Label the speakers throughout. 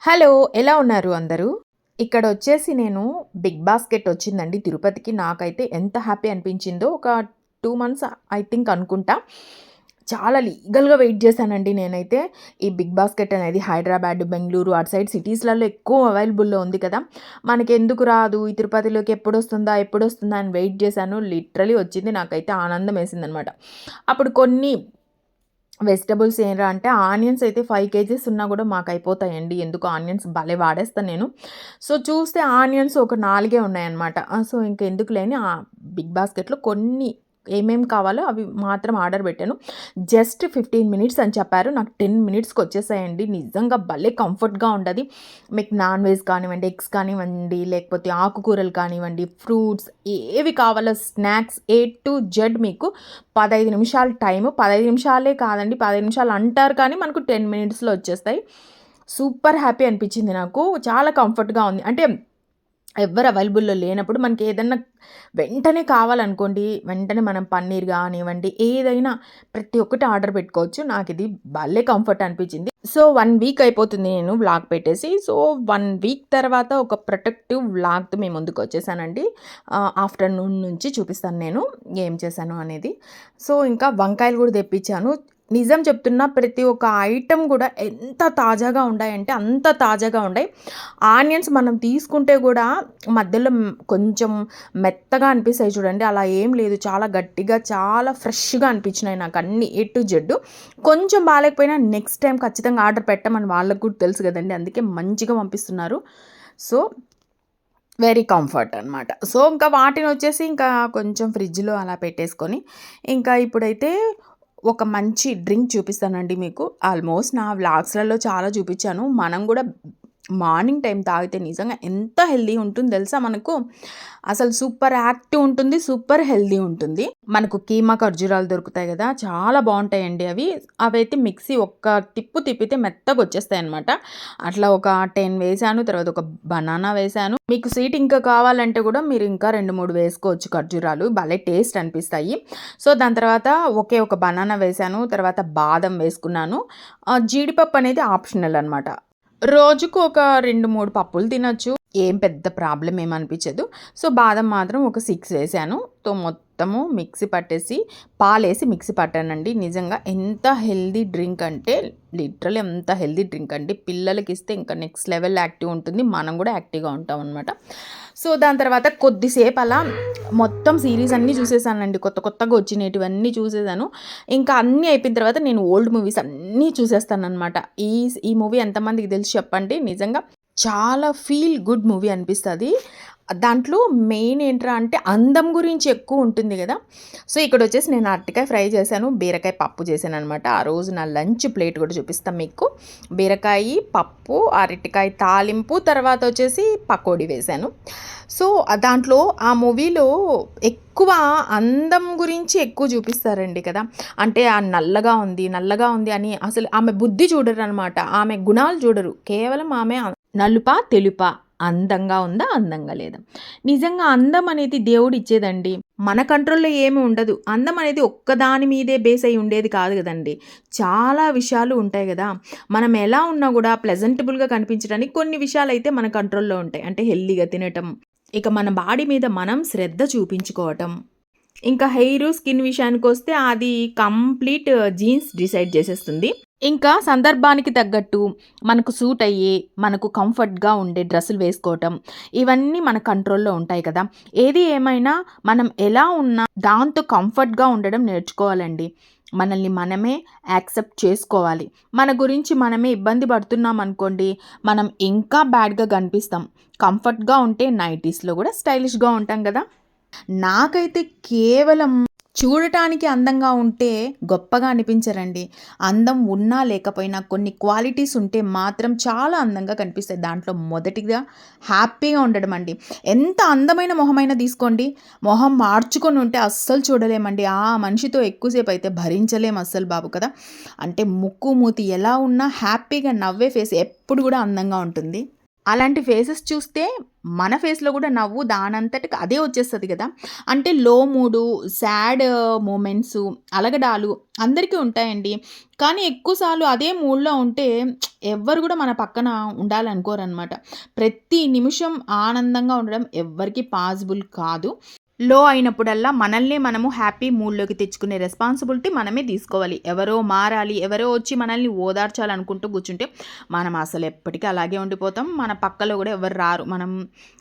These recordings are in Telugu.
Speaker 1: హలో! ఎలా ఉన్నారు అందరూ? ఇక్కడొచ్చేసి నేను బిగ్ బాస్కెట్ వచ్చిందండి తిరుపతికి. నాకైతే ఎంత హ్యాపీ అనిపించిందో ఒక 2 మంత్స్ ఐ థింక్ అనుకుంటా. చాలా లీగల్‌గా వెయిట్ చేశానండి నేనైతే. ఈ బిగ్ బాస్కెట్ అనేది హైదరాబాద్, బెంగుళూరు అటు సైడ్ సిటీస్‌లలో ఎక్కువ అవైలబుల్‌లో ఉంది కదా! మనకెందుకు రాదు ఈ తిరుపతిలోకి ఎప్పుడొస్తుందా, ఎప్పుడొస్తుందా అని వెయిట్ చేశాను. లిటరల్లీ వచ్చింది. నాకైతే ఆనందమేసిందనమాట. అప్పుడు కొన్ని వెజిటబుల్స్ ఏంరా అంటే ఆనియన్స్ అయితే 5 కేజీస్ ఉన్నా గూడా మాకయిపోతాయండి. ఎందుకో ఆనియన్స్ భలే వాడేస్తాను నేను. సో, చూస్తే ఆనియన్స్ ఒక 4 ఉన్నాయన్నమాట. సో, ఇంకెందుకులే అని బిగ్ బాస్కెట్‌లో కొన్ని ఏమేం కావాలో అవి మాత్రం ఆర్డర్ పెట్టాను. జస్ట్ 15 మినిట్స్ అని చెప్పారు. నాకు 10 మినిట్స్‌కి వచ్చేసాయండి. నిజంగా భలే కంఫర్ట్‌గా ఉంటది. మీకు నాన్ వెజ్ కానివ్వండి, ఎగ్స్ కానివ్వండి, లేకపోతే ఆకుకూరలు కానివ్వండి, ఫ్రూట్స్ ఏవి కావాలో స్నాక్స్ ఏ టు జెడ్ మీకు 15 నిమిషాలు టైము. 15 నిమిషాలే కాదండి. 15 నిమిషాలు అంటారు కానీ మనకు 10 మినిట్స్‌లో వచ్చేస్తాయి. సూపర్ హ్యాపీ అనిపించింది నాకు. చాలా కంఫర్ట్‌గా ఉంది. అంటే ఎవ్వరు అవైలబుల్‌లో లేనప్పుడు మనకేదన్నా వెంటనే కావాలనుకోండి, వెంటనే మనం పన్నీర్ గానివ్వండి, ఏదైనా ప్రతి ఒక్కటి ఆర్డర్ పెట్టుకోవచ్చు. నాకిది భలే కంఫర్ట్ అనిపించింది. సో, 1 వీక్ అయిపోతుంది నేను వ్లాగ్ పెట్టేసి. సో, 1 వీక్ తర్వాత ఒక ప్రొటెక్టివ్ వ్లాగ్‌తో మీ ముందుకొచ్చేసానండి. ఆఫ్టర్‌నూన్ నుంచి చూపిస్తాను నేను ఏం చేశాను అనేది. సో, ఇంకా వంకాయలు గూడా తెప్పించాను. నిజం చెప్తున్నా ప్రతి ఒక్క ఐటెమ్ గూడా ఎంత తాజాగా ఉండాయంటే అంత తాజాగా ఉండాయి. ఆనియన్స్ మనం తీసుకుంటే గూడా మధ్యలో కొంచెం మెత్తగా అనిపిస్తాయి చూడండి. అలా ఏం లేదు. చాలా గట్టిగా, చాలా ఫ్రెష్‌గా అనిపించినాయి నాకన్నీ ఏ టు జెడ్. కొంచెం బాలేకపోయినా నెక్స్ట్ టైమ్ ఖచ్చితంగా ఆర్డర్ పెట్టమని వాళ్ళకి కూడా తెలుసు గదండీ! అందుకే మంచిగా పంపిస్తున్నారు. సో, వెరీ కంఫర్ట్ అనమాట. సో, ఇంకా వాటినొచ్చేసి ఇంకా కొంచెం ఫ్రిడ్జ్‌లో అలా పెట్టేసుకొని, ఇంకా ఇప్పుడైతే ఒక మంచి డ్రింక్ చూపిస్తానండి మీకు. ఆల్మోస్ట్ నా వ్లాగ్స్‌లలో చాలా చూపిచ్చాను. మనం గూడా మార్నింగ్ టైమ్ తాగితే నిజంగా ఎంత హెల్తీ ఉంటుందో తెలుసా మనకు. అసలు సూపర్ యాక్టివ్ ఉంటుంది. సూపర్ హెల్తీ ఉంటుంది. మనకు కీమా ఖర్జూరాలు దొరుకుతాయి గదా! చాలా బావుంటాయండి అవి. అవైతే మిక్సీ ఒక్క తిప్పు తిప్పితే మెత్తగొచ్చేస్తాయన్నమాట. అట్లా ఒక 10 వేశాను. తర్వాత ఒక బనానా వేశాను. మీకు స్వీట్ ఇంకా కావాలంటే గూడా మీరు ఇంకా 2, 3 వేసుకోవచ్చు ఖర్జూరాలు. భలే టేస్ట్ అనిపిస్తాయి. సో, దాని తర్వాత ఒకే ఒక బనానా వేశాను. తర్వాత బాదం వేసుకున్నాను. జీడిపప్పు అనేది ఆప్షనల్ అనమాట. రోజుకు ఒక 2, 3 పప్పులు తినొచ్చు. ఏం పెద్ద ప్రాబ్లమ్ ఏమనిపించదు. సో, బాదం మాత్రం ఒక 6 వేశాను. మొత్తము మిక్సీ పట్టేసి పాలేసి మిక్సీ పట్టానండి. నిజంగా ఎంత హెల్తీ డ్రింక్ అంటే లిటరల్లీ ఎంత హెల్తీ డ్రింక్ అండి. పిల్లలకిస్తే ఇంకా నెక్స్ట్ లెవెల్ యాక్టివ్ ఉంటుంది. మనం కూడా యాక్టివ్‌గా ఉంటామనమాట. సో, దాని తర్వాత కొద్దిసేపు అలా మొత్తం సీరీస్ అన్నీ చూసేసానండి. కొత్త కొత్తగా వచ్చినేటివన్నీ చూసేసాను. ఇంకా అన్నీ అయిపోయిన తర్వాత నేను ఓల్డ్ మూవీస్ అన్నీ చూసేస్తాననమాట. ఈ మూవీ ఎంతమందికి తెలుసు చెప్పండి? నిజంగా చాలా ఫీల్ గుడ్ మూవీ అనిపిస్తది. దాంట్లో మెయిన్ ఏంట్రా అంటే అందం గురించి ఎక్కువ ఉంటుంది గదా! సో, ఇక్కడొచ్చేసి నేను అరటికాయ ఫ్రై చేశాను. బీరకాయ పప్పు చేశాననమాట. ఆ రోజు నా లంచ్ ప్లేట్ కూడా చూపిస్తా మీకు. బీరకాయి, పప్పు, అరటికాయ తాలింపు, తర్వాత వచ్చేసి పకోడీ వేశాను. సో, దాంట్లో ఆ మూవీలో ఎక్కువ అందం గురించి ఎక్కువ చూపిస్తారండి కదా! అంటే నల్లగా ఉంది, నల్లగా ఉంది అని అసలు ఆమె బుద్ధి చూడరనమాట. ఆమె గుణాలు చూడరు. కేవలం ఆమె నలుపా, తెలుపా, అందంగా ఉందా, అందంగా లేదా. నిజంగా అందం అనేది దేవుడిచ్చేదండి. మన కంట్రోల్‌లో ఏమి ఉండదు. అందం అనేది ఒక్కదాని మీదే బేస్ అయ్యి ఉండేది కాదు గదండీ. చాలా విషయాలు ఉంటాయి గదా! మనం ఎలా ఉన్నా గూడా ప్లెజెంటబుల్‌గా కనిపించడానికి కొన్ని విషయాలైతే మన కంట్రోల్‌లో ఉంటాయి. అంటే హెల్తీగా తినటం, ఇక మన బాడీ మీద మనం శ్రద్ధ చూపించుకోవటం. ఇంకా హెయిరు, స్కిన్ విషయానికొస్తే అది కంప్లీట్ జీన్స్ డిసైడ్ చేసేస్తుంది. ఇంకా సందర్భానికి తగ్గట్టు మనకు సూట్ అయ్యే, మనకు కంఫర్ట్‌గా ఉండే డ్రెస్సులు వేసుకోవటం, ఇవన్నీ మన కంట్రోల్‌లో ఉంటాయి కదా! ఏది ఏమైనా మనం ఎలా ఉన్నా దాంతో కంఫర్ట్‌గా ఉండడం నేర్చుకోవాలండి. మనల్ని మనమే యాక్సెప్ట్ చేసుకోవాలి. మన గురించి మనమే ఇబ్బంది పడుతున్నామనుకోండి, మనం ఇంకా బ్యాడ్‌గా కనిపిస్తాం. కంఫర్ట్‌గా ఉంటే నైటీస్‌లో కూడా స్టైలిష్‌గా ఉంటాం కదా! నాకైతే కేవలం చూడటానికి అందంగా ఉంటే గొప్పగా అనిపించరండి. అందం ఉన్నా లేకపోయినా కొన్ని క్వాలిటీస్ ఉంటే మాత్రం చాలా అందంగా కనిపిస్తాయి. దాంట్లో మొదటిగా హ్యాపీగా ఉండడం అండి. ఎంత అందమైన మొహమైనా తీసుకోండి, మొహం మార్చుకొని ఉంటే అస్సలు చూడలేమండి. ఆ మనిషితో ఎక్కువసేపు అయితే భరించలేం అస్సలు బాబు కదా! అంటే ముక్కు, మూతి ఎలా ఉన్నా హ్యాపీగా నవ్వే ఫేస్ ఎప్పుడు కూడా అందంగా ఉంటుంది. అలాంటి ఫేసెస్ చూస్తే మన ఫేస్‌లో గూడా నవ్వు దానంతటికి అదే వచ్చేస్తది గదా! అంటే లో మూడు, సాడ్ మూమెంట్సు, అలగడాలు అందరికీ ఉంటాయండి. కానీ ఎక్కువ సార్లు అదే మూడ్‌లో ఉంటే ఎవ్వరు గూడా మన పక్కన ఉండాలనుకోరనమాట. ప్రతి నిమిషం ఆనందంగా ఉండడం ఎవ్వరికీ పాసిబుల్ కాదు. లో అయినప్పుడల్లా మనల్నే మనము హ్యాపీ మూడ్‌లోకి తెచ్చుకునే రెస్పాన్సిబిలిటీ మనమే తీసుకోవాలి. ఎవరో మారాలి, ఎవరో వచ్చి మనల్ని ఓదార్చాలనుకుంటూ కూర్చుంటే, మనం అసలెప్పటికి అలాగే ఉండిపోతాం. మన పక్కలో గూడా ఎవరు రారు. మనం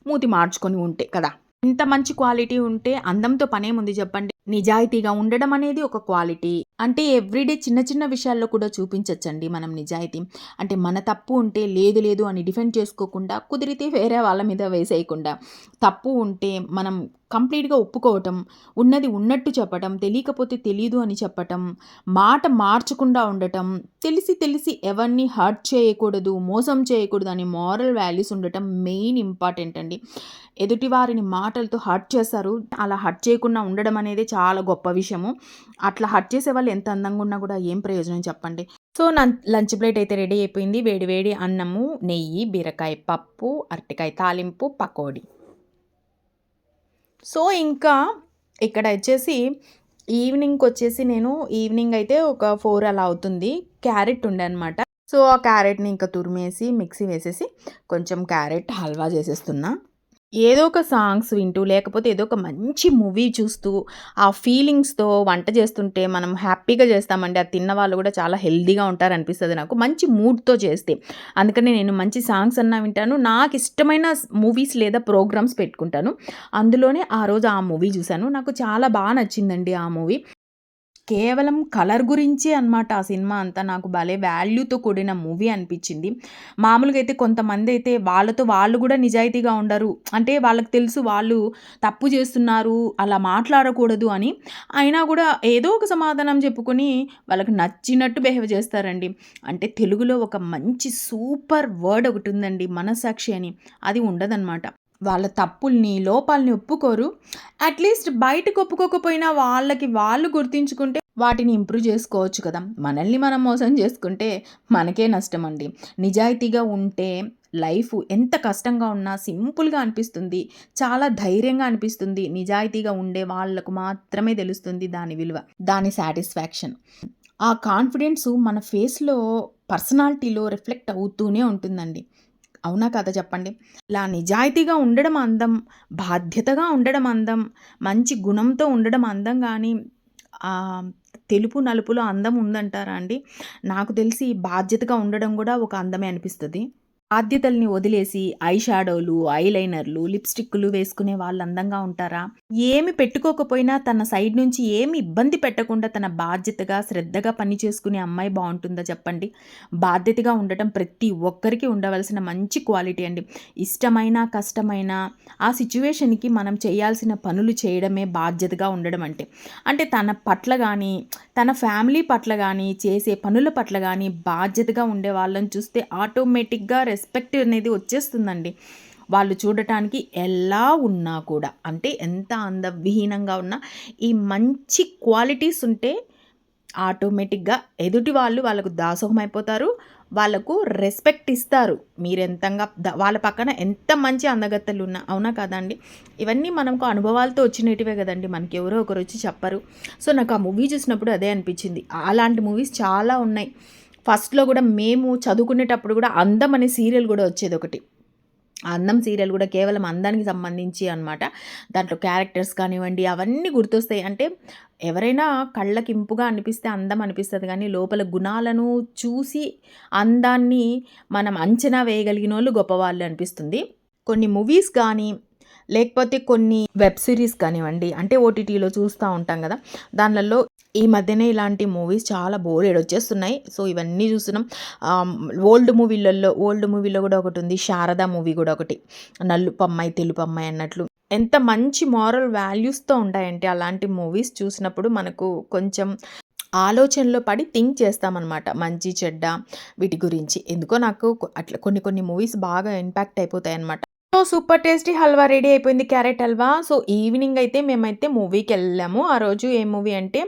Speaker 1: మూతి మార్చుకొని ఉంటే కదా! ఇంత మంచి క్వాలిటీ ఉంటే అందంతో పనేముంది జెప్పండి. నిజాయితీగా ఉండడం అనేది ఒక క్వాలిటీ. అంటే ఎవ్రీడే చిన్న చిన్న విషయాల్లో కూడా చూపించొచ్చండి మనం నిజాయితీ. అంటే మన తప్పు ఉంటే లేదు లేదు అని డిఫెండ్ చేసుకోకుండా, కుదిరితే వేరే వాళ్ళ మీద వేసేయకుండా, తప్పు ఉంటే మనం కంప్లీట్‌గా ఒప్పుకోవటం, ఉన్నది ఉన్నట్టు చెప్పటం, తెలియకపోతే తెలీదు అని చెప్పటం, మాట మార్చకుండా ఉండటం, తెలిసి తెలిసి ఎవరిని హర్ట్ చేయకూడదు, మోసం చేయకూడదు అని మోరల్ వాల్యూస్ ఉండటం మెయిన్ ఇంపార్టెంట్ అండి. ఎదుటివారిని మాటలతో హర్ట్ చేస్తారు. అలా హర్ట్ చేయకుండా ఉండడం అనేది చాలా గొప్ప విషయము. అట్లా హర్ట్ చేసేవాళ్ళు ఎంత అందంగా ఉన్నా కూడా ఏం ప్రయోజనం చెప్పండి. సో, లంచ్ ప్లేట్ అయితే రెడీ అయిపోయింది. వేడి వేడి అన్నము, నెయ్యి, బీరకాయ పప్పు, అరటికాయ తాలింపు, పకోడీ. సో, ఇంకా ఇక్కడ వచ్చేసి ఈవినింగ్‌కొచ్చేసి నేను ఈవినింగ్ అయితే ఒక 4 అలా అవుతుంది. క్యారెట్ ఉండే అనమాట. సో, ఆ క్యారెట్‌ని ఇంకా తురిమేసి మిక్సీ వేసేసి కొంచెం క్యారెట్ హల్వా చేసేస్తున్నా. ఏదో ఒక సాంగ్స్ వింటూ, లేకపోతే ఏదో ఒక మంచి మూవీ చూస్తూ, ఆ ఫీలింగ్స్‌తో వంట చేస్తుంటే మనం హ్యాపీగా చేస్తామండి. అది తిన్న వాళ్ళు కూడా చాలా హెల్తీగా ఉంటారనిపిస్తది నాకు. మంచి మూడ్‌తో చేస్తే. అందుకనే నేను మంచి సాంగ్స్ అన్నా వింటాను. నాకిష్టమైన మూవీస్ లేదా ప్రోగ్రామ్స్ పెట్టుకుంటాను. అందులోనే ఆ రోజు ఆ మూవీ చూసాను. నాకు చాలా నచ్చిందండి ఆ మూవీ. కేవలం కలర్ గురించే అనమాట ఆ సినిమా అంతా. నాకు భలే వాల్యూతో కూడిన మూవీ అనిపిచ్చింది. మామూలుగా అయితే కొంతమందైతే వాళ్ళతో వాళ్ళు గూడా నిజాయితీగా ఉండరు. అంటే వాళ్ళకి తెలుసు వాళ్ళు తప్పు చేస్తున్నారు, అలా మాట్లాడకూడదు అని. అయినా గూడా ఏదో ఒక సమాధానం చెప్పుకొని వాళ్ళకి నచ్చినట్టు బిహేవ్ చేస్తారండి. అంటే తెలుగులో ఒక మంచి సూపర్ వర్డ్ ఒకటుందండి మనస్సాక్షి అని. అది ఉండదనమాట. వాళ్ళ తప్పుల్ని, లోపాల్ని ఒప్పుకోరు. అట్‌లీస్ట్ బయటకు ఒప్పుకోకపోయినా వాళ్ళకి వాళ్ళు గుర్తించుకుంటే వాటిని ఇంప్రూవ్ చేసుకోవచ్చు కదా! మనల్ని మనం మోసం చేసుకుంటే మనకే నష్టమండి. నిజాయితీగా ఉంటే లైఫు ఎంత కష్టంగా ఉన్నా సింపుల్‌గా అనిపిస్తుంది. చాలా ధైర్యంగా అనిపిస్తుంది. నిజాయితీగా ఉండే వాళ్ళకు మాత్రమే తెలుస్తుంది దాని విలువ. దాని సాటిస్ఫాక్షన్. ఆ కాన్ఫిడెన్సు మన ఫేస్‌లో, పర్సనాలిటీలో రిఫ్లెక్ట్ అవుతూనే ఉంటుందండి. అవునా కదా చెప్పండి? ఇలా నిజాయితీగా ఉండడం అందం, బాధ్యతగా ఉండడం అందం, మంచి గుణంతో ఉండడం అందం గానీ ఆహ్, తెలుపు, నలుపులో అందం ఉందంటారా అండి? నాకు తెలిసి బాధ్యతగా ఉండడం గూడా ఒక అందమే అనిపిస్తది. బాధ్యతల్ని వదిలేసి ఐ షాడోలు, ఐలైనర్లు, లిప్‌స్టిక్కులు వేసుకునే వాళ్ళు అందంగా ఉంటారా? ఏమి పెట్టుకోకపోయినా తన సైడ్ నుంచి ఏమి ఇబ్బంది పెట్టకుండా తన బాధ్యతగా, శ్రద్ధగా పని చేసుకునే అమ్మాయి బావుంటుందా చెప్పండి? బాధ్యతగా ఉండటం ప్రతి ఒక్కరికి ఉండవలసిన మంచి క్వాలిటీ అండి. ఇష్టమైనా, కష్టమైనా ఆ సిట్యుయేషన్‌కి మనం చేయాల్సిన పనులు చేయడమే బాధ్యతగా ఉండడం అంటే. అంటే తన పట్ల గానీ, తన ఫ్యామిలీ పట్ల గానీ, చేసే పనుల పట్ల గానీ బాధ్యతగా ఉండే వాళ్ళని చూస్తే ఆటోమేటిక్‌గా రెస్పెక్ట్ అనేది వచ్చేస్తుందండి. వాళ్ళు చూడటానికి ఎలా ఉన్నా కూడా అంటే ఎంత అందవిహీనంగా ఉన్నా ఈ మంచి క్వాలిటీస్ ఉంటే ఆటోమేటిక్‌గా ఎదుటి వాళ్ళు వాళ్ళకు దాసోహమైపోతారు. వాళ్ళకు రెస్పెక్ట్ ఇస్తారు. మీరెంతంగా వాళ్ళ పక్కన ఎంత మంచి అందగత్తెలున్నా అవునా కాదా అండి? ఇవన్నీ మనకు అనుభవాలతో వచ్చినేటివే గదండీ! మనకెవరో ఒకరొచ్చి చెప్పరు. సో, నాకు ఆ మూవీ చూసినప్పుడు అదే అనిపిచ్చింది. అలాంటి మూవీస్ చాలా ఉన్నాయి. ఫస్ట్‌లో గూడా మేము చదువుకునేటప్పుడు గూడా 'అందం' అనే సీరియల్ గూడా వచ్చేదొకటి. ఆ 'అందం' సీరియల్ గూడా కేవలం అందానికి సంబంధించి అనమాట. దాంట్లో క్యారెక్టర్స్ కానివ్వండి, అవన్నీ గుర్తొస్తాయి. అంటే ఎవరైనా కళ్ళకింపుగా అనిపిస్తే అందం అనిపిస్తది గానీ, లోపల గుణాలను చూసి అందాన్ని మనం అంచనా వేయగలిగినోళ్ళు గొప్పవాళ్ళు అనిపిస్తుంది. కొన్ని మూవీస్ గానీ, లేకపోతే కొన్ని వెబ్ సీరీస్ కానివ్వండి, అంటే ఓటీటీలో చూస్తా ఉంటాం గదా! దాన్లల్లో ఈ మధ్యనే ఇలాంటి మూవీస్ చాలా బోలెడొచ్చేస్తున్నాయి. సో, ఇవన్నీ చూస్తున్నాం. ఆహ్, ఓల్డ్ మూవీలో గూడా ఒకటుంది. 'శారద' మూవీ గూడా ఒకటి. నలుపమ్మాయి, తెలుపమ్మాయి అన్నట్లు. ఎంత మంచి మోరల్ వాల్యూస్‌తో ఉంటాయంటే అలాంటి మూవీస్ చూసినప్పుడు మనకు కొంచెం ఆలోచనలో పడి థింక్ చేస్తామనమాట. మంచి, చెడ్డ వీటి గురించి. ఎందుకో నాకు అట్లా కొన్ని కొన్ని మూవీస్ బాగా ఇంపాక్ట్ అయిపోతాయన్నమాట. So, super tasty halwa ready అయిపోయింది. క్యారెట్ హల్వా. సో, ఈవినింగ్ అయితే మేమైతే మూవీకెళ్ళాము. ఆ రోజు ఏ మూవీ అంటే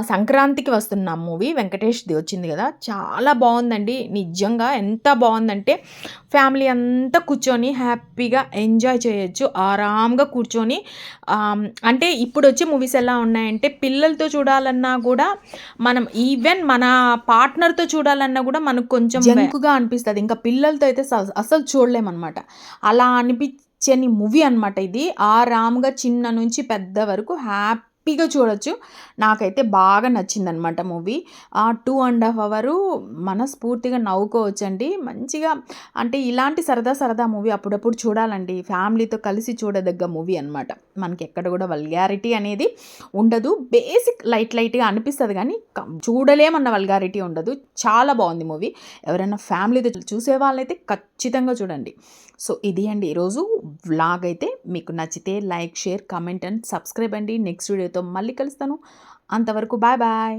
Speaker 1: సంక్రాంతికి వస్తున్నాం మూవీ. వెంకటేష్‌ది వచ్చింది గదా! చాలా బావుందండి. నిజంగా ఎంత బావుందంటే ఫ్యామిలీ అంతా కూర్చొని హ్యాపీగా ఎంజాయ్ చేయొచ్చు. ఆరాంగా కూర్చొని అంటే ఇప్పుడొచ్చే మూవీస్ ఎలా ఉన్నాయంటే పిల్లలతో చూడాలన్నా గూడా మనం ఈవెన్ మన పార్ట్నర్‌తో చూడాలన్నా గూడా మనకు కొంచెం జంకుగా అనిపిస్తది. ఇంకా పిల్లలతో అయితే అస్సలు చూడలేమనమాట. అలా అనిపించని మూవీ అనమాట ఇది. ఆరాంగా చిన్న నుంచి పెద్ద వరకు హ్యాపీగా చూడొచ్చు. నాకైతే బాగా నచ్చిందనమాట మూవీ. 2½ అవరు మనస్ఫూర్తిగా నవ్వుకోవచ్చండి. మంచిగా అంటే ఇలాంటి సరదా సరదా మూవీ అప్పుడప్పుడు చూడాలండి. ఫ్యామిలీతో కలిసి చూడదగ్గ మూవీ అనమాట. మనకెక్కడ గూడా వల్గారిటీ అనేది ఉండదు. బేసిక్ లైట్‌గా అనిపిస్తది గానీ చూడలేమన్న వల్గారిటీ ఉండదు. చాలా బావుంది మూవీ. ఎవరైనా ఫ్యామిలీతో చూసే వాళ్ళైతే ఖచ్చితంగా చూడండి. సో, ఇది అండి ఈరోజు వ్లాగ్ అయితే. మీకు నచ్చితే like, share, comment and subscribe అండి. నెక్స్ట్ వీడియోతో మళ్ళీ కలుస్తాను. అంతవరకు బాయ్ బాయ్.